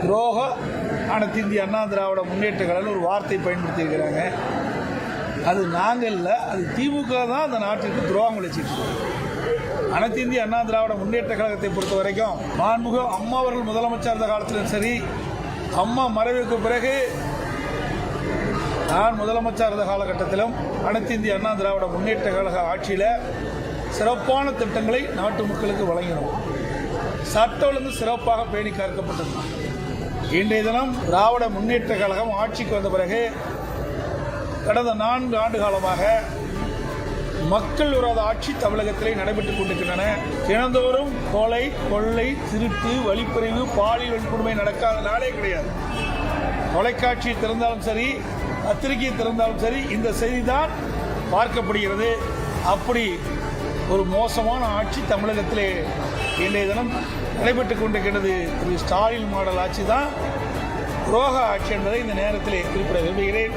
துரோக அனைத்து இந்திய அண்ணா திராவிட முன்னேற்ற கழகம் ஒரு வார்த்தை பயன்படுத்தியிருக்கிறாங்க. அது நாங்கள் இல்லை, அது திமுக தான் அந்த நாட்டிற்கு துரோகம் விளைச்சிட்டு. அனைத்து இந்திய அண்ணா திராவிட முன்னேற்ற கழகத்தை பொறுத்த வரைக்கும் மாண்புமிகு அம்மா அவர்கள் முதலமைச்சர் இருந்த காலத்திலும் சரி, அம்மா மறைவுக்கு பிறகு நான் முதலமைச்சர் இருந்த காலகட்டத்திலும் அனைத்து இந்திய அண்ணா திராவிட முன்னேற்ற கழக ஆட்சியில் சிறப்பான திட்டங்களை நாட்டு மக்களுக்கு வழங்கினோம். சட்ட ஒழுங்கு சிறப்பாக பேணி காக்கப்பட்டது. இன்றைய தினம் திராவிட முன்னேற்ற கழகம் ஆட்சிக்கு வந்த பிறகு கடந்த 4 ஆண்டு காலமாக மக்கள் விரோத ஆட்சி தமிழகத்திலே நடைபெற்றுக் கொண்டிருக்கின்றன. தினந்தோறும் கொலை, கொள்ளை, திருட்டு, வழிப்பறிவு, பாலியல் வன்கொடுமை நடக்காத நாளே கிடையாது. தொலைக்காட்சி திறந்தாலும் சரி, பத்திரிகை திறந்தாலும் சரி, இந்த செய்தி தான் பார்க்கப்படுகிறது. அப்படி ஒரு மோசமான ஆட்சி தமிழகத்திலே இன்றைய தினம் நடைபெற்றுக் கொண்டிருக்கிறது. திரு ஸ்டாலின் மாடல் ஆட்சி தான் துரோக ஆட்சி என்பதை இந்த நேரத்திலே குறிப்பிட விரும்புகிறேன்.